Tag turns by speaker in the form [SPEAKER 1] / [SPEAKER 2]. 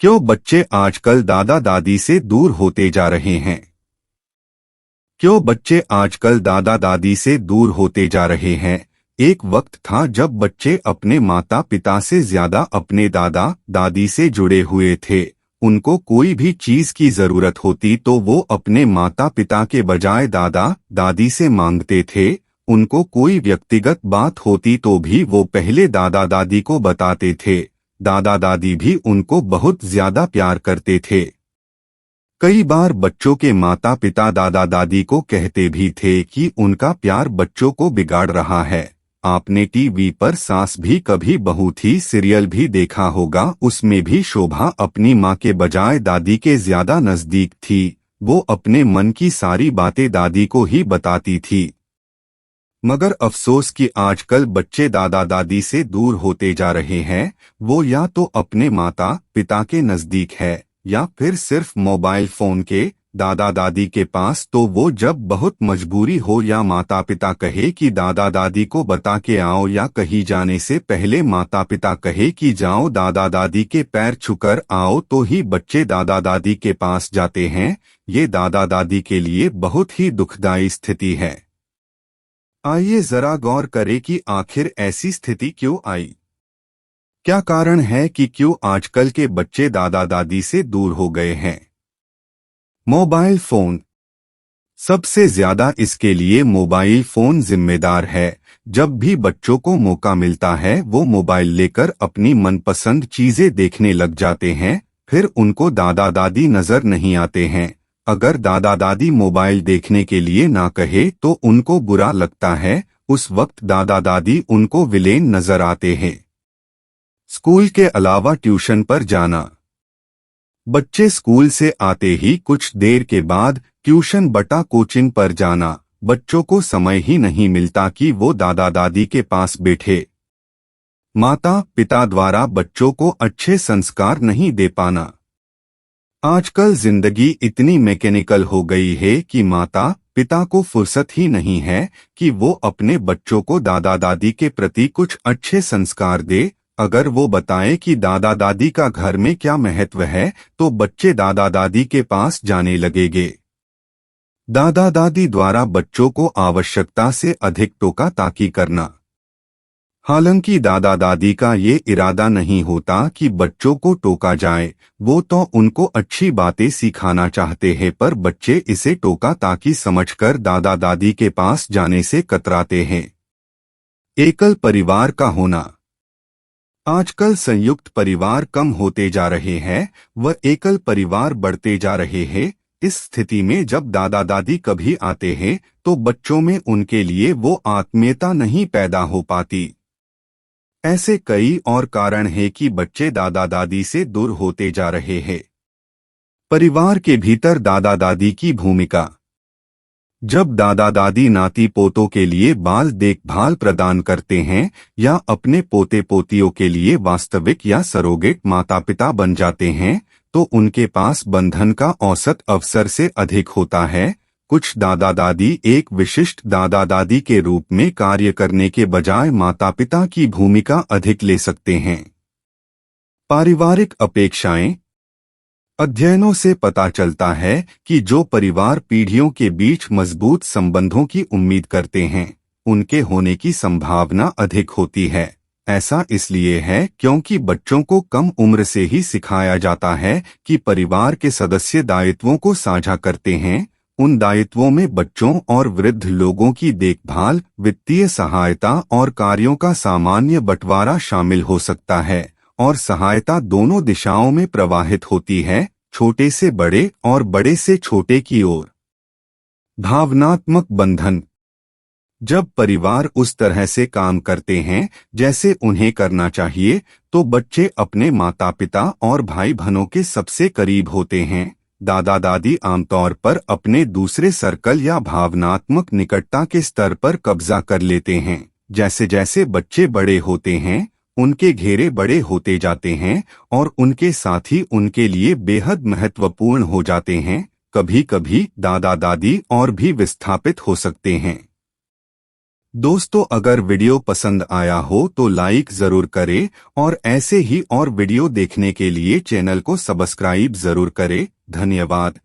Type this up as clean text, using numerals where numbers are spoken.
[SPEAKER 1] क्यों बच्चे आजकल दादा दादी से दूर होते जा रहे हैं? क्यों बच्चे आजकल दादा दादी से दूर होते जा रहे हैं? एक वक्त था जब बच्चे अपने माता पिता से ज्यादा अपने दादा दादी से जुड़े हुए थे। उनको कोई भी चीज की जरूरत होती तो वो अपने माता पिता के बजाय दादा दादी से मांगते थे। उनको कोई व्यक्तिगत बात होती तो भी वो पहले दादा दादी को बताते थे। दादा दादी भी उनको बहुत ज्यादा प्यार करते थे। कई बार बच्चों के माता पिता दादा दादी को कहते भी थे कि उनका प्यार बच्चों को बिगाड़ रहा है। आपने टीवी पर सास भी कभी बहू थी सीरियल भी देखा होगा। उसमें भी शोभा अपनी माँ के बजाय दादी के ज्यादा नजदीक थी। वो अपने मन की सारी बातें दादी को ही बताती थी। मगर अफसोस कि आजकल बच्चे दादा दादी से दूर होते जा रहे हैं। वो या तो अपने माता पिता के नजदीक है या फिर सिर्फ मोबाइल फोन के दादा दादी के पास। तो वो जब बहुत मजबूरी हो या माता पिता कहे कि दादा दादी को बता के आओ या कहीं जाने से पहले माता पिता कहे कि जाओ दादा दादी के पैर छूकर आओ तो ही बच्चे दादा दादी के पास जाते हैं। ये दादा दादी के लिए बहुत ही दुखदायी स्थिति है। आइए जरा गौर करें कि आखिर ऐसी स्थिति क्यों आई। क्या कारण है कि क्यों आजकल के बच्चे दादा दादी से दूर हो गए हैं? मोबाइल फोन सबसे ज्यादा इसके लिए मोबाइल फोन जिम्मेदार है। जब भी बच्चों को मौका मिलता है वो मोबाइल लेकर अपनी मनपसंद चीजें देखने लग जाते हैं। फिर उनको दादा दादी नजर नहीं आते हैं। अगर दादा दादी मोबाइल देखने के लिए ना कहे तो उनको बुरा लगता है। उस वक्त दादा दादी उनको विलेन नजर आते हैं। स्कूल के अलावा ट्यूशन पर जाना। बच्चे स्कूल से आते ही कुछ देर के बाद ट्यूशन बटा कोचिंग पर जाना। बच्चों को समय ही नहीं मिलता कि वो दादा दादी के पास बैठे। माता पिता द्वारा बच्चों को अच्छे संस्कार नहीं दे पाना। आजकल जिंदगी इतनी मैकेनिकल हो गई है कि माता पिता को फुर्सत ही नहीं है कि वो अपने बच्चों को दादा दादी के प्रति कुछ अच्छे संस्कार दे। अगर वो बताएं कि दादा दादी का घर में क्या महत्व है तो बच्चे दादा दादी के पास जाने लगेंगे। दादा दादी द्वारा बच्चों को आवश्यकता से अधिक टोका ताकी करना। हालांकि दादा दादी का ये इरादा नहीं होता कि बच्चों को टोका जाए। वो तो उनको अच्छी बातें सिखाना चाहते हैं पर बच्चे इसे टोका ताकी समझकर दादा दादी के पास जाने से कतराते हैं। एकल परिवार का होना। आजकल संयुक्त परिवार कम होते जा रहे हैं व एकल परिवार बढ़ते जा रहे हैं। इस स्थिति में जब दादा दादी कभी आते हैं तो बच्चों में उनके लिए वो आत्मीयता नहीं पैदा हो पाती। ऐसे कई और कारण हैं कि बच्चे दादा दादी से दूर होते जा रहे हैं। परिवार के भीतर दादा दादी की भूमिका। जब दादा दादी नाती पोतों के लिए बाल देखभाल प्रदान करते हैं या अपने पोते पोतियों के लिए वास्तविक या सरोगेट माता पिता बन जाते हैं तो उनके पास बंधन का औसत अवसर से अधिक होता है। कुछ दादा दादी एक विशिष्ट दादा दादी के रूप में कार्य करने के बजाय माता पिता की भूमिका अधिक ले सकते हैं। पारिवारिक अपेक्षाएं। अध्ययनों से पता चलता है कि जो परिवार पीढ़ियों के बीच मजबूत संबंधों की उम्मीद करते हैं उनके होने की संभावना अधिक होती है। ऐसा इसलिए है क्योंकि बच्चों को कम उम्र से ही सिखाया जाता है कि परिवार के सदस्य दायित्वों को साझा करते हैं। उन दायित्वों में बच्चों और वृद्ध लोगों की देखभाल, वित्तीय सहायता और कार्यों का सामान्य बंटवारा शामिल हो सकता है और सहायता दोनों दिशाओं में प्रवाहित होती है, छोटे से बड़े और बड़े से छोटे की ओर। भावनात्मक बंधन। जब परिवार उस तरह से काम करते हैं जैसे उन्हें करना चाहिए तो बच्चे अपने माता पिता और भाई बहनों के सबसे करीब होते हैं। दादा दादी आमतौर पर अपने दूसरे सर्कल या भावनात्मक निकटता के स्तर पर कब्जा कर लेते हैं। जैसे जैसे बच्चे बड़े होते हैं उनके घेरे बड़े होते जाते हैं और उनके साथी उनके लिए बेहद महत्वपूर्ण हो जाते हैं। कभी कभी दादा दादी और भी विस्थापित हो सकते हैं। दोस्तों, अगर वीडियो पसंद आया हो तो लाइक जरूर करें और ऐसे ही और वीडियो देखने के लिए चैनल को सब्सक्राइब जरूर करें। धन्यवाद।